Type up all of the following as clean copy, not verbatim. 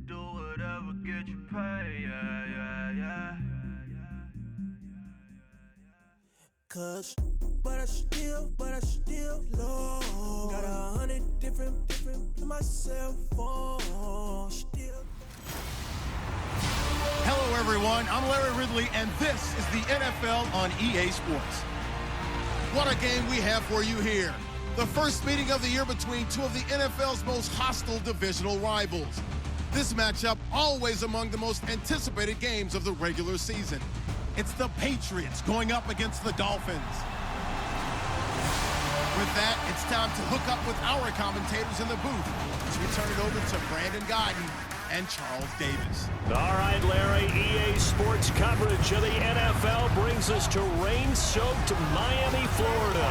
Do whatever get you paid, yeah. Cause, but I still low. Got 100 different to my cell phone. Still. Hello, everyone. I'm Larry Ridley, and this is the NFL on EA Sports. What a game we have for you here. The first meeting of the year between two of the NFL's most hostile divisional rivals. This matchup always among the most anticipated games of the regular season. It's the Patriots going up against the Dolphins. With that, it's time to hook up with our commentators in the booth as we turn it over to Brandon Godden and Charles Davis. All right, Larry, EA Sports coverage of the NFL brings us to rain-soaked Miami, Florida.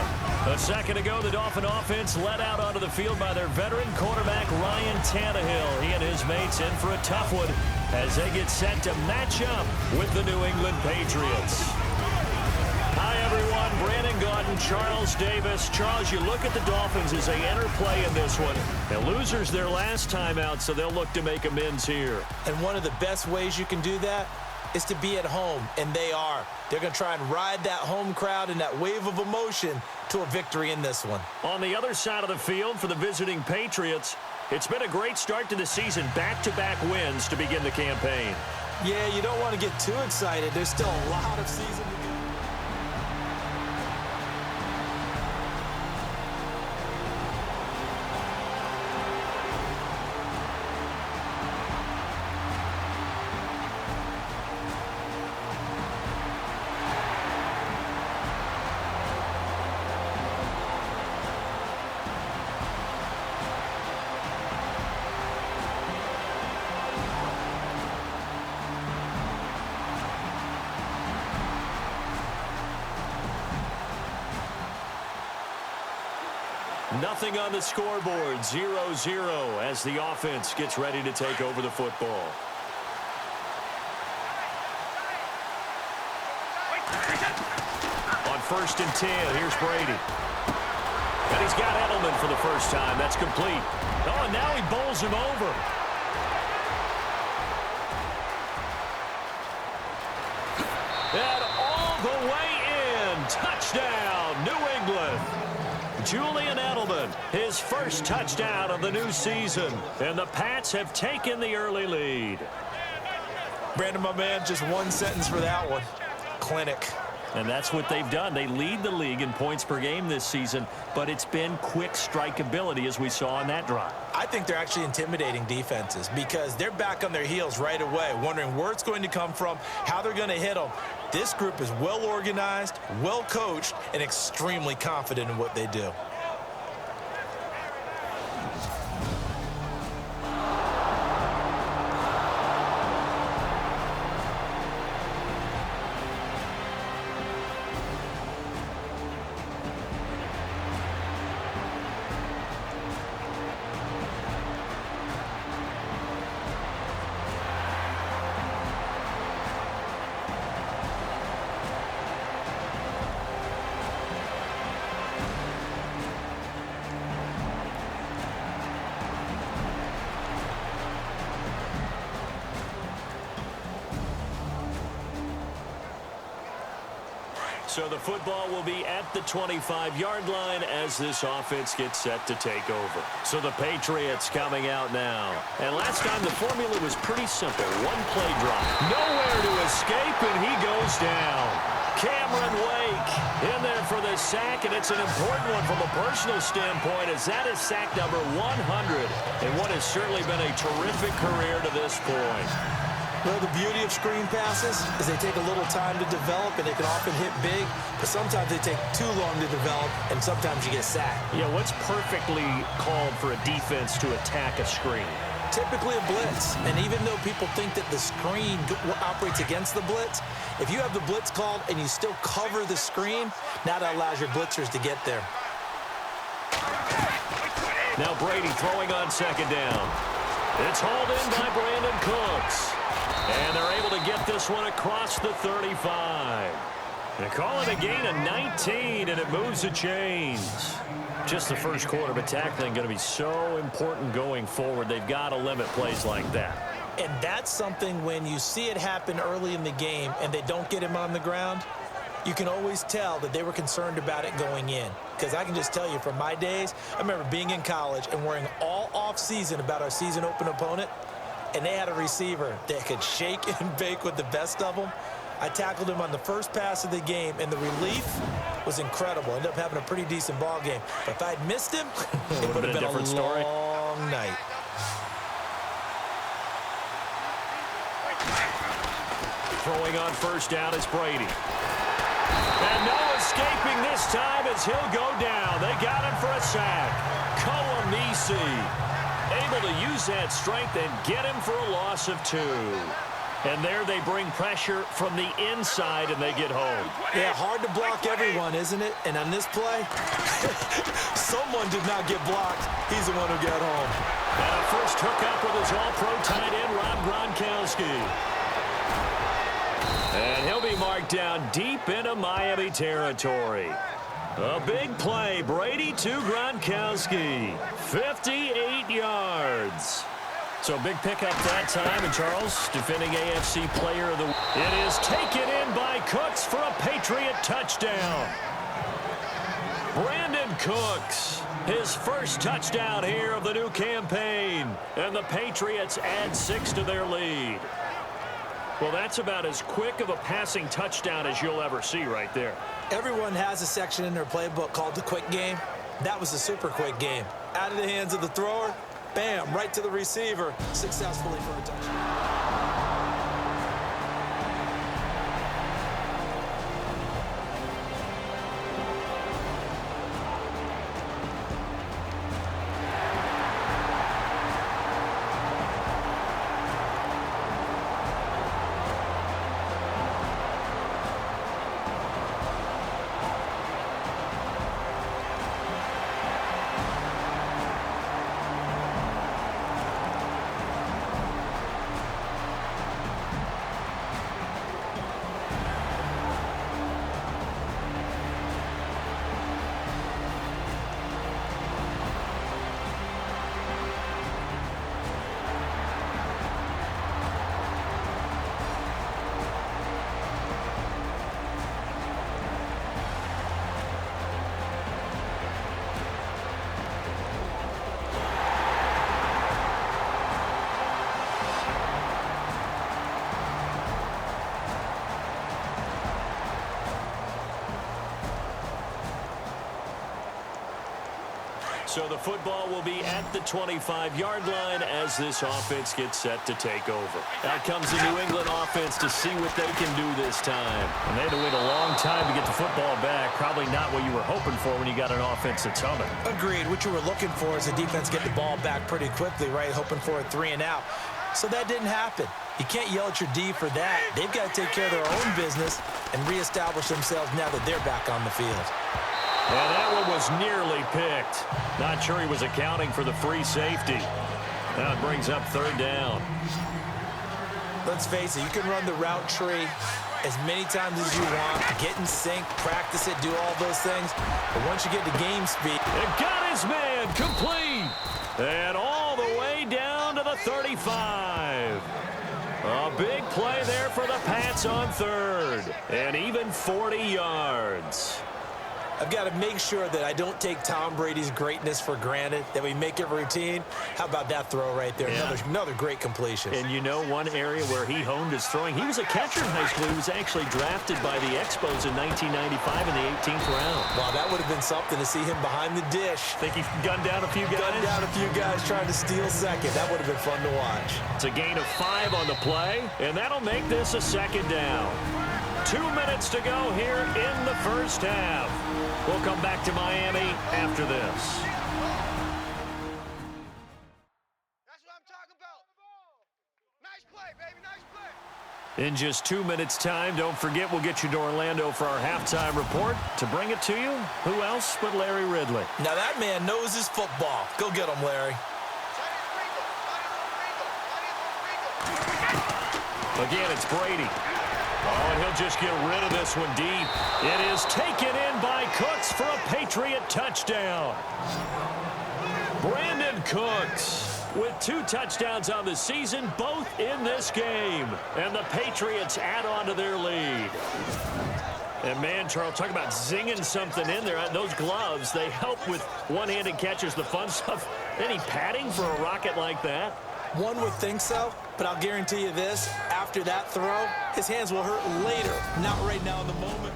A second ago, the Dolphin offense led out onto the field by their veteran quarterback, Ryan Tannehill. He and his mates in for a tough one as they get set to match up with the New England Patriots. Hi, everyone. Brandon Godden, Charles Davis. Charles, you look at the Dolphins as they enter play in this one. The losers their last time out, so they'll look to make amends here. And one of the best ways you can do that is to be at home, and they are. They're going to try and ride that home crowd and that wave of emotion to a victory in this one. On the other side of the field for the visiting Patriots, it's been a great start to the season. Back-to-back wins to begin the campaign. Yeah, you don't want to get too excited. There's still a lot of season to go. Nothing on the scoreboard, 0-0 as the offense gets ready to take over the football. On 1st and 10, here's Brady. And he's got Edelman for the first time. That's complete. Oh, and now he bowls him over. And all the way in. Touchdown, New England. Julian Edelman, his first touchdown of the new season. And the Pats have taken the early lead. Brandon, my man, just one sentence for that one. Clinic. And that's what they've done. They lead the league in points per game this season, but it's been quick strikeability as we saw on that drive. I think they're actually intimidating defenses because they're back on their heels right away, wondering where it's going to come from, how they're going to hit them. This group is well organized, well coached, and extremely confident in what they do. So the football will be at the 25-yard line as this offense gets set to take over. So the Patriots coming out now. And last time the formula was pretty simple. One play drop. Nowhere to escape, and he goes down. Cameron Wake in there for the sack, and it's an important one from a personal standpoint as that is sack number 100 in what has certainly been a terrific career to this point. Well, the beauty of screen passes is they take a little time to develop, and they can often hit big, but sometimes they take too long to develop, and sometimes you get sacked. Yeah, what's perfectly called for a defense to attack a screen? Typically a blitz, and even though people think that the screen operates against the blitz, if you have the blitz called and you still cover the screen, now that allows your blitzers to get there. Now Brady throwing on second down. It's hauled in by Brandon Cooks. And they're able to get this one across the 35. They call it a gain of 19, and it moves the chains. Just the first quarter, but tackling going to be so important going forward. They've got to limit plays like that. And that's something when you see it happen early in the game and they don't get him on the ground, you can always tell that they were concerned about it going in. Because I can just tell you from my days, I remember being in college and worrying all off-season about our season open opponent, and they had a receiver that could shake and bake with the best of them. I tackled him on the first pass of the game, and the relief was incredible. Ended up having a pretty decent ball game. But if I'd missed him, it would have been a different story. Long night. Throwing on first down is Brady. And no escaping this time as he'll go down. They got him for a sack. Koamisi able to use that strength and get him for a loss of 2. And there they bring pressure from the inside, and they get home. Yeah, hard to block everyone, isn't it? And on this play, someone did not get blocked. He's the one who got home. And a first hookup with his all-pro tight end, Rob Gronkowski. And he'll be marked down deep into Miami territory. A big play. Brady to Gronkowski. 58 yards. So big pickup that time. And Charles, defending AFC player of the week. It is taken in by Cooks for a Patriot touchdown. Brandon Cooks, his first touchdown here of the new campaign. And the Patriots add 6 to their lead. Well, that's about as quick of a passing touchdown as you'll ever see right there. Everyone has a section in their playbook called the quick game. That was a super quick game. Out of the hands of the thrower, bam, right to the receiver, successfully for a touchdown. So the football will be at the 25-yard line as this offense gets set to take over. Out comes the New England offense to see what they can do this time. And they had to wait a long time to get the football back. Probably not what you were hoping for when you got an offense that's humming. Agreed. What you were looking for is the defense get the ball back pretty quickly, right? Hoping for a 3 and out. So that didn't happen. You can't yell at your D for that. They've got to take care of their own business and reestablish themselves now that they're back on the field. And that one was nearly picked. Not sure he was accounting for the free safety. Now it brings up 3rd down. Let's face it, you can run the route tree as many times as you want, get in sync, practice it, do all those things. But once you get to game speed... It got his man complete. And all the way down to the 35. A big play there for the Pats on 3rd. And even 40 yards. I've got to make sure that I don't take Tom Brady's greatness for granted, that we make it routine. How about that throw right there? Yeah. Another great completion. And you know one area where he honed his throwing? He was a catcher in high school. He was actually drafted by the Expos in 1995 in the 18th round. Wow, that would have been something to see him behind the dish. Think he gunned down a few guys? Gunned down a few guys trying to steal second. That would have been fun to watch. It's a gain of 5 on the play, and that'll make this a 2nd down. 2 minutes to go here in the first half. We'll come back to Miami after this. That's what I'm talking about. Nice play, baby, nice play. In just 2 minutes' time, don't forget we'll get you to Orlando for our halftime report. To bring it to you, who else but Larry Ridley? Now that man knows his football. Go get him, Larry. Again, it's Brady. Oh, and he'll just get rid of this one deep. It is taken in by Cooks for a Patriot touchdown. Brandon Cooks with 2 touchdowns on the season, both in this game. And the Patriots add on to their lead. And, man, Charles, talk about zinging something in there. Those gloves, they help with one-handed catches, the fun stuff. Any padding for a rocket like that? One would think so, but I'll guarantee you this. After that throw, his hands will hurt later, not right now in the moment.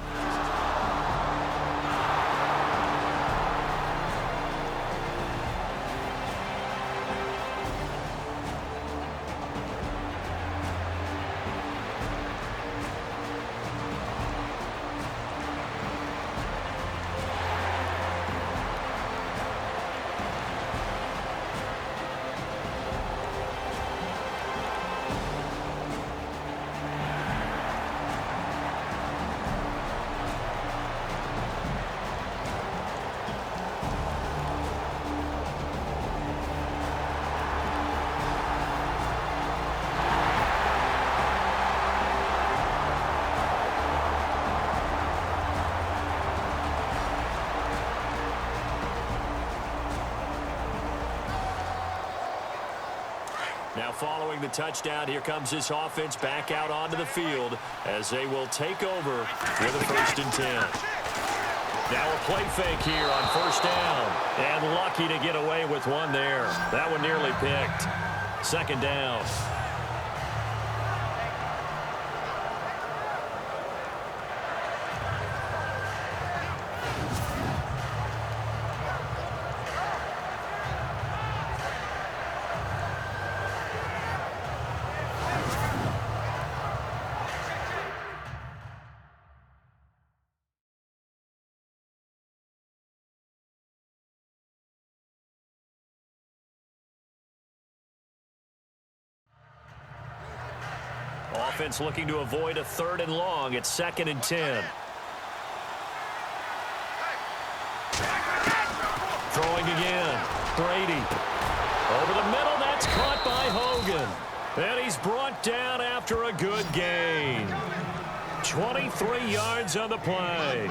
Now following the touchdown, here comes this offense back out onto the field as they will take over with a 1st and 10. Now a play fake here on 1st down. And lucky to get away with one there. That one nearly picked. 2nd down. Offense looking to avoid a 3rd and long. It's 2nd and 10. Throwing again. Brady. Over the middle. That's caught by Hogan. And he's brought down after a good gain. 23 yards on the play.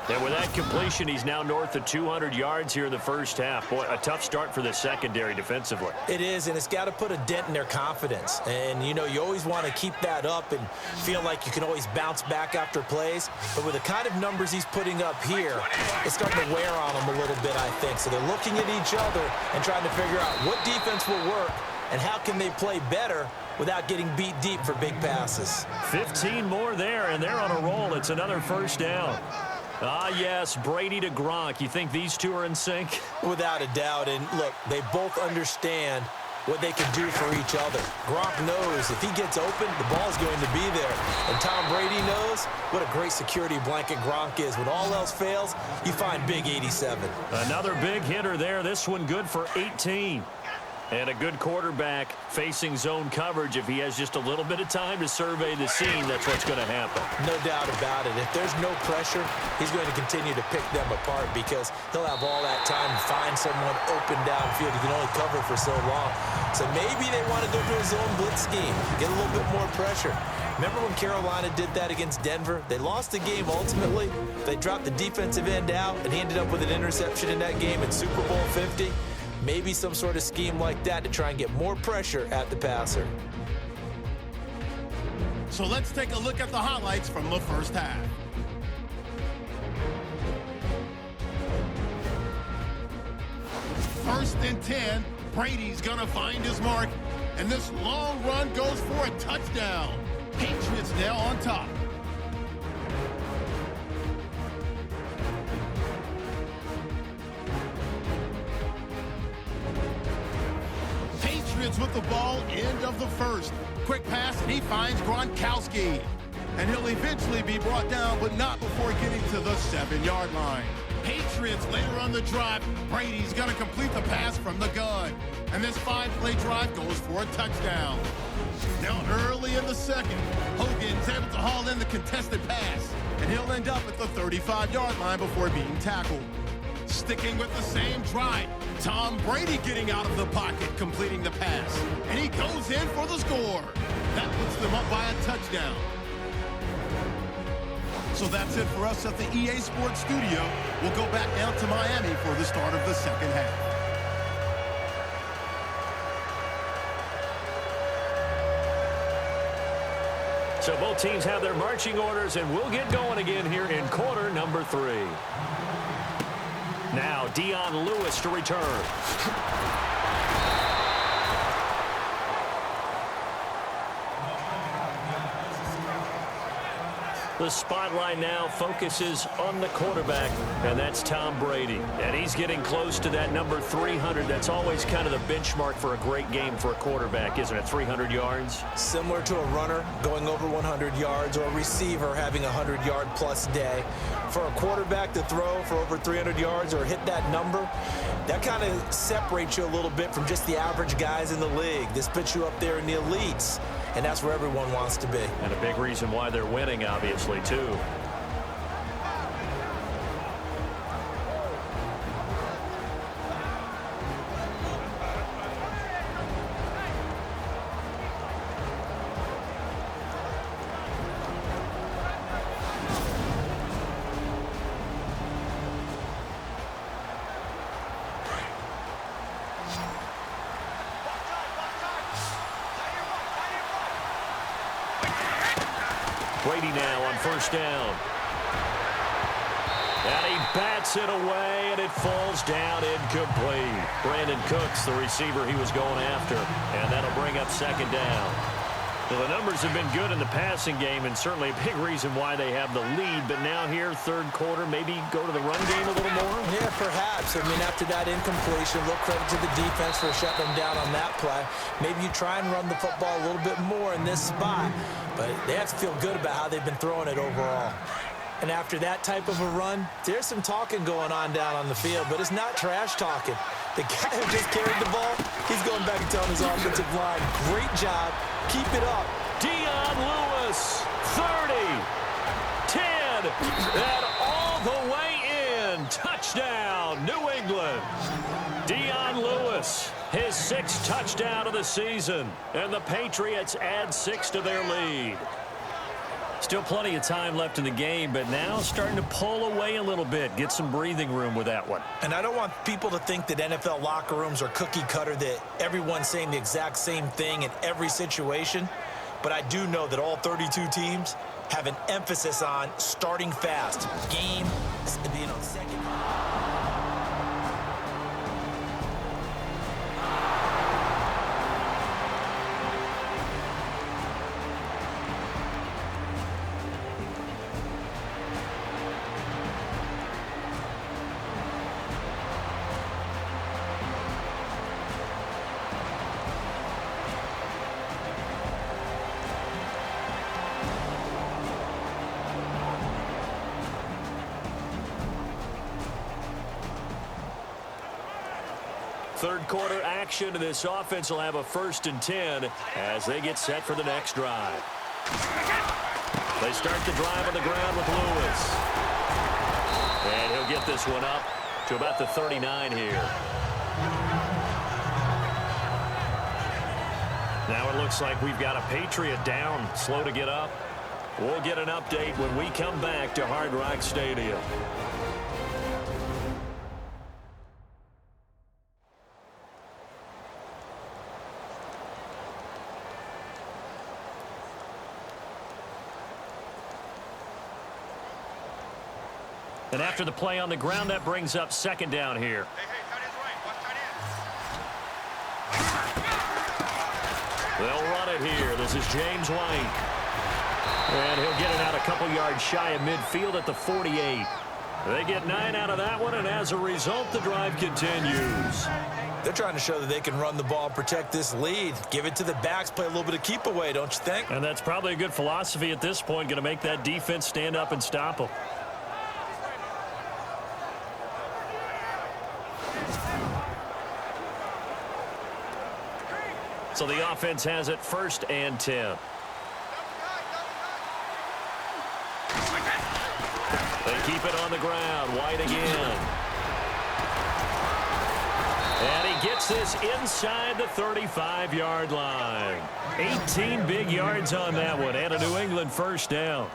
And with that completion, he's now north of 200 yards here in the 1st half. Boy, a tough start for the secondary defensively. It is, and it's got to put a dent in their confidence. And, you know, you always want to keep that up and feel like you can always bounce back after plays. But with the kind of numbers he's putting up here, it's starting to wear on them a little bit, I think. So they're looking at each other and trying to figure out what defense will work and how can they play better without getting beat deep for big passes. 15 more there, and they're on a roll. It's another 1st down. Ah, yes, Brady to Gronk. You think these two are in sync? Without a doubt. And, look, they both understand what they can do for each other. Gronk knows if he gets open, the ball's going to be there. And Tom Brady knows what a great security blanket Gronk is. When all else fails, you find big 87. Another big hitter there. This one good for 18. And a good quarterback facing zone coverage. If he has just a little bit of time to survey the scene, that's what's going to happen. No doubt about it. If there's no pressure, he's going to continue to pick them apart because he'll have all that time to find someone open downfield. He can only cover for so long. So maybe they want to go to a zone blitz scheme, get a little bit more pressure. Remember when Carolina did that against Denver? They lost the game ultimately. They dropped the defensive end out, and he ended up with an interception in that game in Super Bowl 50. Maybe some sort of scheme like that to try and get more pressure at the passer. So let's take a look at the highlights from the 1st half. First and 10, Brady's gonna find his mark, and this long run goes for a touchdown. Patriots now on top. With the ball, end of the 1st. Quick pass, and he finds Gronkowski. And he'll eventually be brought down, but not before getting to the 7-yard line. Patriots later on the drive. Brady's going to complete the pass from the gun. And this 5-play drive goes for a touchdown. Now early in the 2nd, Hogan's able to haul in the contested pass. And he'll end up at the 35-yard line before being tackled. Sticking with the same drive, Tom Brady getting out of the pocket, completing the pass. And he goes in for the score. That puts them up by a touchdown. So that's it for us at the EA Sports Studio. We'll go back down to Miami for the start of the 2nd half. So both teams have their marching orders, and we'll get going again here in quarter number 3. Now Dion Lewis to return. The spotlight now focuses on the quarterback, and that's Tom Brady. And he's getting close to that number 300. That's always kind of the benchmark for a great game for a quarterback, isn't it? 300 yards? Similar to a runner going over 100 yards or a receiver having a 100-yard-plus day. For a quarterback to throw for over 300 yards or hit that number, that kind of separates you a little bit from just the average guys in the league. This puts you up there in the elites, and that's where everyone wants to be. And a big reason why they're winning, obviously, too. Brady now on first down. And he bats it away, and it falls down incomplete. Brandon Cooks, the receiver he was going after, and that'll bring up second down. Well, the numbers have been good in the passing game, and certainly a big reason why they have the lead. But now here, third quarter, maybe go to the run game a little more? Yeah, perhaps. I mean, after that incompletion, a little credit to the defense for shutting them down on that play. Maybe you try and run the football a little bit more in this spot. But they have to feel good about how they've been throwing it overall. And after that type of a run, there's some talking going on down on the field, but it's not trash talking. The guy who just carried the ball, he's going back and telling his offensive line, great job, keep it up. Dion Lewis, 30, 10, and all the way in. Touchdown, New England. Dion Lewis, his 6th touchdown of the season, and the Patriots add 6 to their lead. Still plenty of time left in the game, but now starting to pull away a little bit, get some breathing room with that one. And I don't want people to think that NFL locker rooms are cookie cutter, that everyone's saying the exact same thing in every situation. But I do know that all 32 teams have an emphasis on starting fast. Game, second. Third quarter action, and this offense will have a 1st and 10 as they get set for the next drive. They start the drive on the ground with Lewis. And he'll get this one up to about the 39 here. Now it looks like we've got a Patriot down, slow to get up. We'll get an update when we come back to Hard Rock Stadium. And after the play on the ground, that brings up second down here. Hey, tight end's right. Watch tight end. They'll run it here. This is James White. And he'll get it out a couple yards shy of midfield at the 48. They get 9 out of that one, and as a result, the drive continues. They're trying to show that they can run the ball, protect this lead, give it to the backs, play a little bit of keep away, don't you think? And that's probably a good philosophy at this point, going to make that defense stand up and stop them. So the offense has it 1st and 10. They keep it on the ground. White again. And he gets this inside the 35-yard line. 18 big yards on that one, and a New England 1st down.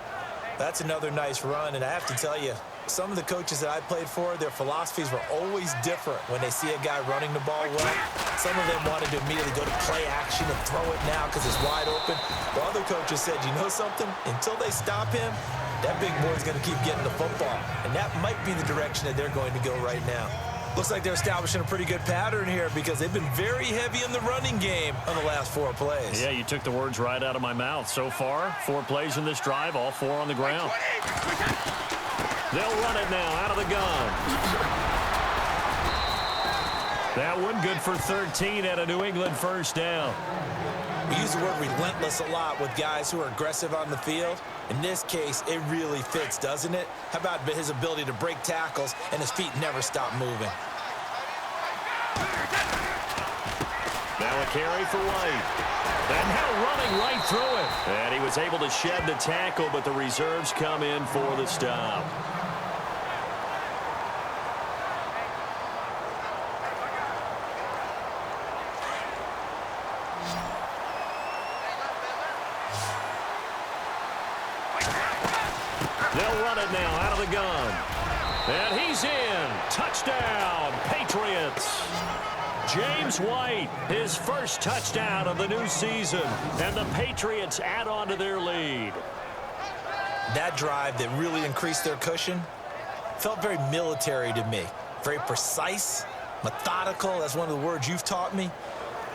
That's another nice run, and I have to tell you, Some of the coaches that I played for, their philosophies were always different when they see a guy running the ball well. Some of them wanted to immediately go to play action and throw it now because it's wide open. While other coaches said, you know something? Until they stop him, that big boy's going to keep getting the football. And that might be the direction that they're going to go right now. Looks like they're establishing a pretty good pattern here because they've been very heavy in the running game on the last 4 plays. Yeah, you took the words right out of my mouth. So far, 4 plays in this drive, all 4 on the ground. They'll run it now out of the gun. That one good for 13 at a New England first down. We use the word relentless a lot with guys who are aggressive on the field. In this case, it really fits, doesn't it? How about his ability to break tackles and his feet never stop moving? Now a carry for White. And now running right through it. And he was able to shed the tackle, but the reserves come in for the stop. They'll run it now out of the gun. And he's in. Touchdown, Patriots. James White, his first touchdown of the new season. And the Patriots add on to their lead. That drive that really increased their cushion felt very military to me. Very precise, methodical. That's one of the words you've taught me.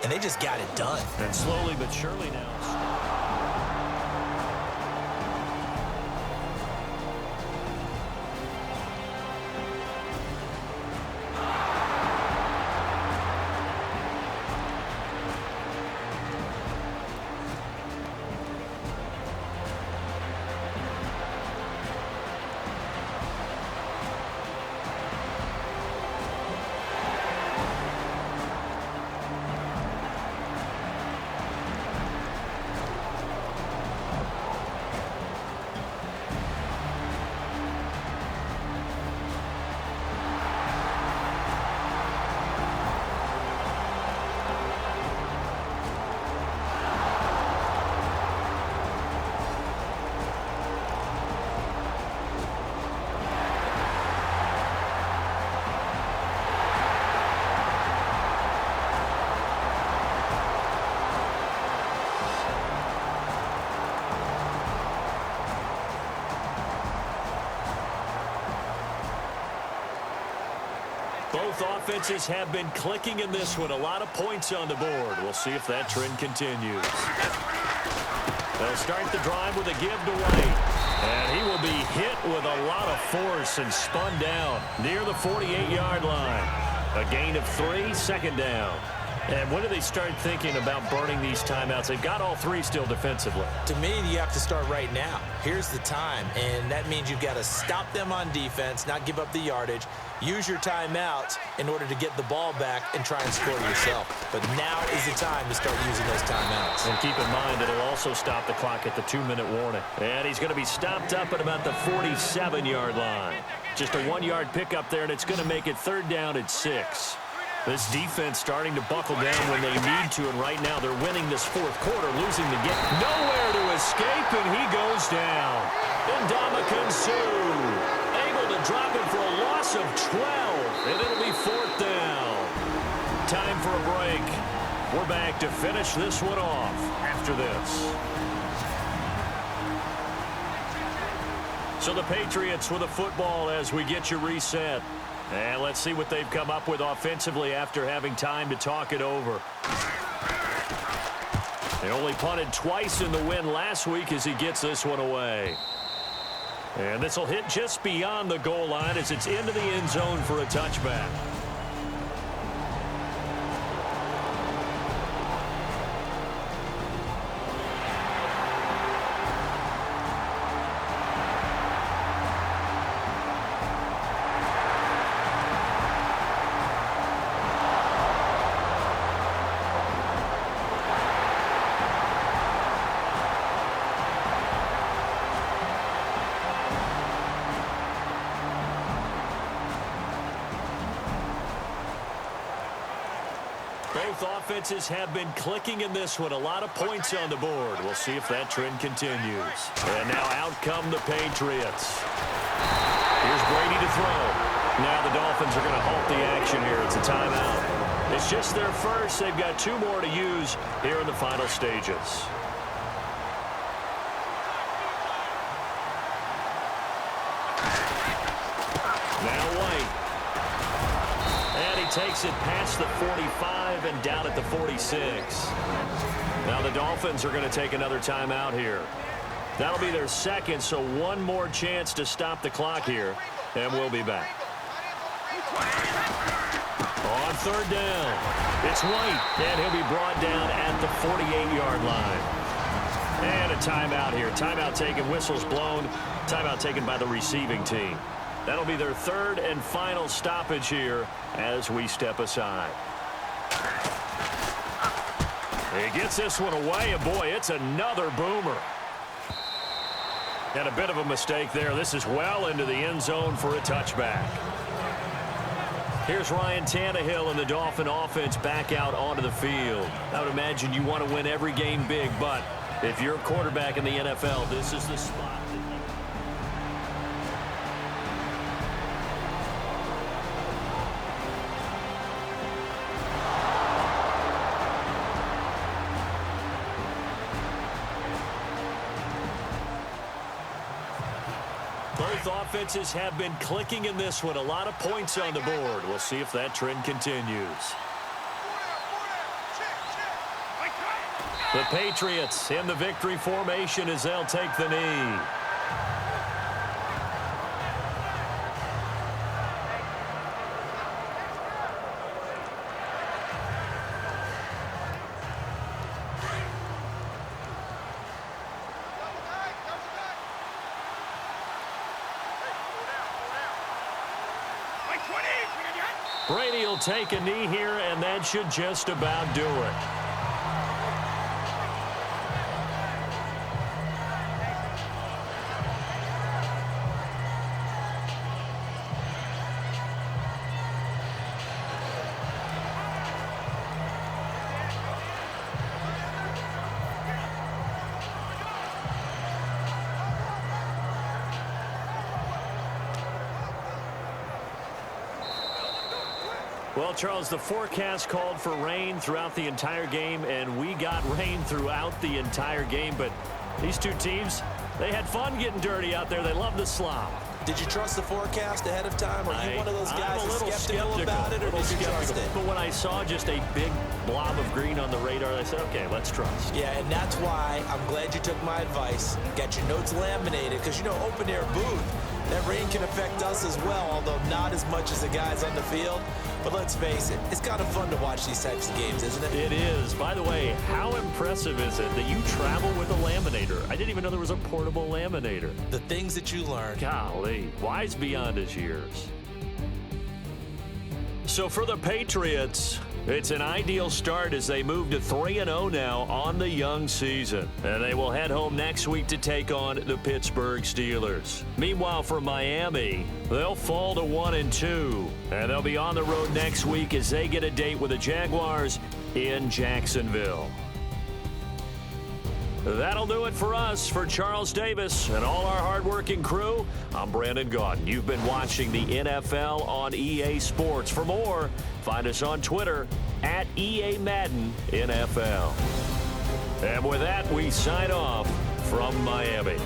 And they just got it done. And slowly but surely now. Both offenses have been clicking in this one. A lot of points on the board. We'll see if that trend continues. They'll start the drive with a give to White. And he will be hit with a lot of force and spun down near the 48-yard line. A gain of 3, second down. And when do they start thinking about burning these timeouts? They've got all 3 still defensively. To me, you have to start right now. Here's the time, and that means you've got to stop them on defense, not give up the yardage, use your timeouts in order to get the ball back and try and score yourself. But now is the time to start using those timeouts. And keep in mind, it'll also stop the clock at the 2-minute warning. And he's going to be stopped up at about the 47-yard line. Just a 1-yard pickup there, and it's going to make it third down at 6. This defense starting to buckle down when they need to, and right now they're winning this fourth quarter, losing the game. Nowhere to escape, and he goes down. Ndamukong Suh able to drop it for a loss of 12, and it'll be fourth down. Time for a break. We're back to finish this one off after this. So the Patriots with a football as we get you reset. And let's see what they've come up with offensively after having time to talk it over. They only punted twice in the win last week as he gets this one away. And this will hit just beyond the goal line as it's into the end zone for a touchback. Both offenses have been clicking in this one. A lot of points on the board. We'll see if that trend continues. And now out come the Patriots. Here's Brady to throw. Now the Dolphins are going to halt the action here. It's a timeout. It's just their first. They've got 2 more to use here in the final stages. Now White. And he takes it past the 45 and down at the 46. Now the Dolphins are going to take another timeout here. That'll be their second, so 1 more chance to stop the clock here, and we'll be back. On 3rd down, it's White, and he'll be brought down at the 48-yard line. And a timeout here. Timeout taken, whistles blown. Timeout taken by the receiving team. That'll be their 3rd and final stoppage here as we step aside. He gets this one away, and boy, it's another boomer. And a bit of a mistake there. This is well into the end zone for a touchback. Here's Ryan Tannehill and the Dolphin offense back out onto the field. I would imagine you want to win every game big, but if you're a quarterback in the NFL, this is the spot. Both offenses have been clicking in this one. A lot of points on the board. We'll see if that trend continues. The Patriots in the victory formation as they'll take the knee. Brady will take a knee here, and that should just about do it. Well, Charles, the forecast called for rain throughout the entire game, and we got rain throughout the entire game. But these 2 teams, they had fun getting dirty out there. They love the slop. Did you trust the forecast ahead of time? Are you one of those guys that's skeptical about it, or did you trust it? But when I saw just a big blob of green on the radar, I said, okay, let's trust. Yeah, and that's why I'm glad you took my advice. Got your notes laminated, because, you know, open-air booth, that rain can affect us as well, although not as much as the guys on the field. But let's face it, it's kind of fun to watch these types of games, isn't it? It is. By the way, how impressive is it that you travel with a laminator? I didn't even know there was a portable laminator. The things that you learn. Golly, wise beyond his years. So for the Patriots, it's an ideal start as they move to 3-0 now on the young season. And they will head home next week to take on the Pittsburgh Steelers. Meanwhile, for Miami, they'll fall to 1-2. And they'll be on the road next week as they get a date with the Jaguars in Jacksonville. That'll do it for us. For Charles Davis and all our hardworking crew, I'm Brandon Gaudin. You've been watching the NFL on EA Sports. For more, find us on Twitter at EA Madden NFL. And with that, we sign off from Miami.